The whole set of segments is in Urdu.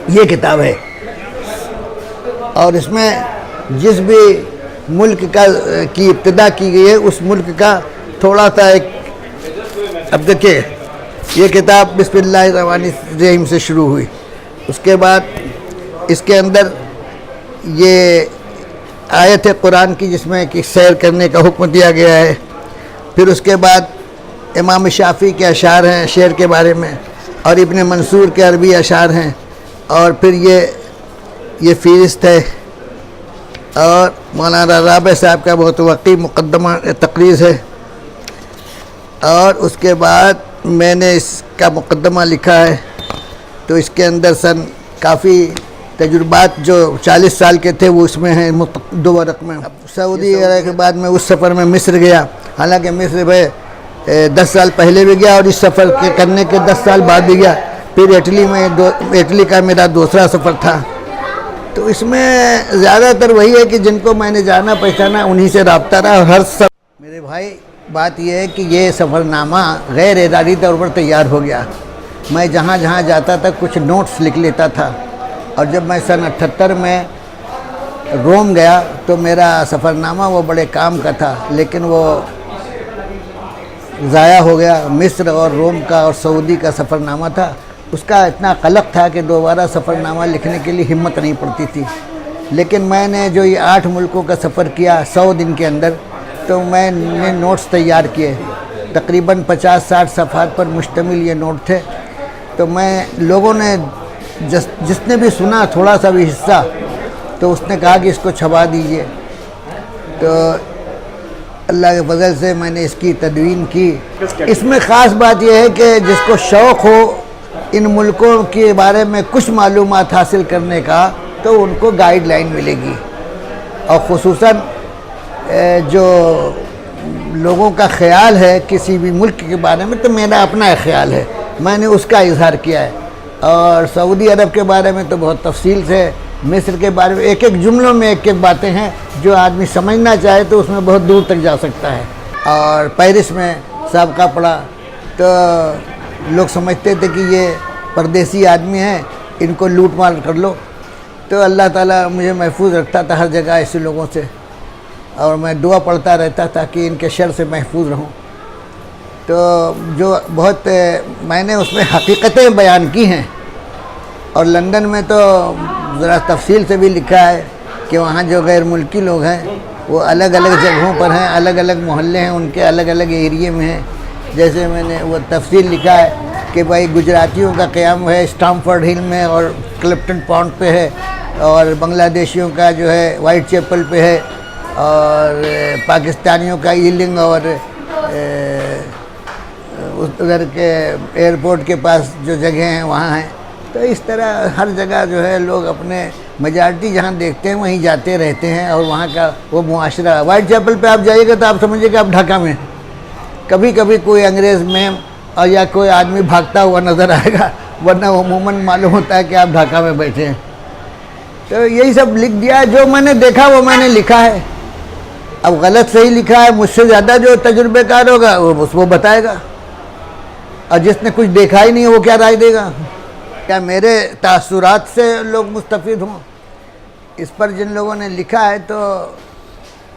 یہ کتاب ہے، اور اس میں جس بھی ملک کی ابتدا کی گئی ہے اس ملک کا تھوڑا سا ایک، اب دیکھیں یہ کتاب بسم اللہ الرحمن الرحیم سے شروع ہوئی، اس کے بعد اس کے اندر یہ آیت ہے قرآن کی جس میں کہ سیر کرنے کا حکم دیا گیا ہے، پھر اس کے بعد امام شافعی کے اشعار ہیں شعر کے بارے میں، اور ابن منصور کے عربی اشعار ہیں، اور پھر یہ فہرست ہے، اور مولانا رابع صاحب کا بہت وقی مقدمہ تقریر ہے، اور اس کے بعد میں نے اس کا مقدمہ لکھا ہے، تو اس کے اندر کافی تجربات جو 40 سال کے تھے وہ اس میں ہیں 2 ورق میں۔ سعودی عرب کے بعد میں اس سفر میں مصر گیا، حالانکہ مصر میں 10 سال پہلے بھی گیا اور اس سفر کے کرنے کے 10 سال بعد بھی گیا، پھر اٹلی کا میرا دوسرا سفر تھا۔ تو اس میں زیادہ تر وہی ہے کہ جن کو میں نے جانا پہچانا انہی سے رابطہ رہا، اور ہر میرے بھائی بات یہ ہے کہ یہ سفر نامہ غیر ارادی طور پر تیار ہو گیا۔ میں جہاں جہاں جاتا تھا کچھ نوٹس لکھ لیتا تھا، اور جب میں سن 78 میں روم گیا تو میرا سفر نامہ وہ بڑے کام کا تھا، لیکن وہ ضائع ہو گیا۔ مصر اور روم کا اور سعودی کا سفر نامہ تھا، اس کا اتنا قلق تھا کہ دوبارہ سفر نامہ لکھنے کے لیے ہمت نہیں پڑتی تھی، لیکن میں نے جو یہ 8 ملکوں کا سفر کیا 100 دن کے اندر، تو میں نے نوٹس تیار کیے، تقریباً 50-60 صفحات پر مشتمل یہ نوٹ تھے۔ تو میں لوگوں نے جس نے بھی سنا تھوڑا سا بھی حصہ، تو اس نے کہا کہ اس کو چھپا دیجئے، تو اللہ کے فضل سے میں نے اس کی تدوین کی۔ اس میں خاص بات یہ ہے کہ جس کو شوق ہو ان ملکوں کے بارے میں کچھ معلومات حاصل کرنے کا تو ان کو گائیڈ لائن ملے گی، اور خصوصاً جو لوگوں کا خیال ہے کسی بھی ملک کے بارے میں، تو میرا اپنا خیال ہے، میں نے اس کا اظہار کیا ہے، اور سعودی عرب کے بارے میں تو بہت تفصیل سے، مصر کے بارے میں ایک جملوں میں ایک باتیں ہیں جو آدمی سمجھنا چاہے تو اس میں بہت دور تک جا سکتا ہے۔ اور پیرس میں سابقہ پڑا تو لوگ سمجھتے تھے کہ یہ پردیسی آدمی ہیں، ان کو لوٹ مار کر لو، تو اللہ تعالیٰ مجھے محفوظ رکھتا تھا ہر جگہ ایسے لوگوں سے، اور میں دعا پڑھتا رہتا تھا کہ ان کے شر سے محفوظ رہوں۔ تو جو بہت میں نے اس میں حقیقتیں بیان کی ہیں، اور لندن میں تو ذرا تفصیل سے بھی لکھا ہے کہ وہاں جو غیر ملکی لوگ ہیں وہ الگ الگ جگہوں پر ہیں، الگ الگ محلے ہیں، ان کے الگ الگ ایریے میں ہیں۔ جیسے میں نے وہ تفصیل لکھا ہے کہ بھائی گجراتیوں کا قیام ہے اسٹامفورڈ ہل میں اور کلپٹن پونڈ پہ ہے، اور بنگلہ دیشیوں کا جو ہے وائٹ چیپل پہ ہے، اور پاکستانیوں کا ایلنگ اور ادھر کے ایئرپورٹ کے پاس جو جگہیں ہیں وہاں ہیں۔ تو اس طرح ہر جگہ جو ہے لوگ اپنے میجارٹی جہاں دیکھتے ہیں وہیں جاتے رہتے ہیں، اور وہاں کا وہ معاشرہ، وائٹ چیپل پہ آپ جائیے گا تو آپ سمجھیے کہ آپ ڈھاکہ میں ہیں، کبھی کبھی کوئی انگریز میں اور یا کوئی آدمی بھاگتا ہوا نظر آئے گا، ورنہ عموماً معلوم ہوتا ہے کہ آپ ڈھاکہ میں بیٹھے ہیں۔ تو یہی سب لکھ دیا ہے، جو میں نے دیکھا وہ میں نے لکھا ہے۔ اب غلط صحیح لکھا ہے، مجھ سے زیادہ جو تجربے کار ہوگا وہ بتائے گا، اور جس نے کچھ دیکھا ہی نہیں وہ کیا رائے دے گا؟ کیا میرے تاثرات سے لوگ مستفید ہوں؟ اس پر جن لوگوں نے لکھا ہے تو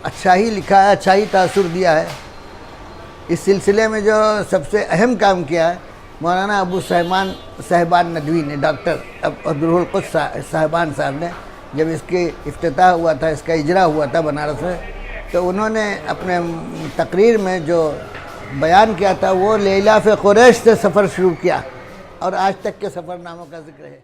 اچھا ہی لکھا ہے، اچھا ہی تاثر دیا ہے۔ اس سلسلے میں جو سب سے اہم کام کیا ہے مولانا ابو صاحبان ندوی نے، ڈاکٹر عبدالروح القدس صاحبان صاحب نے، جب اس کی افتتاح ہوا تھا، اس کا اجرا ہوا تھا بنارس میں، تو انہوں نے اپنے تقریر میں جو بیان کیا تھا وہ لیلاف قریش سے سفر شروع کیا، اور آج تک کے سفر ناموں کا ذکر ہے۔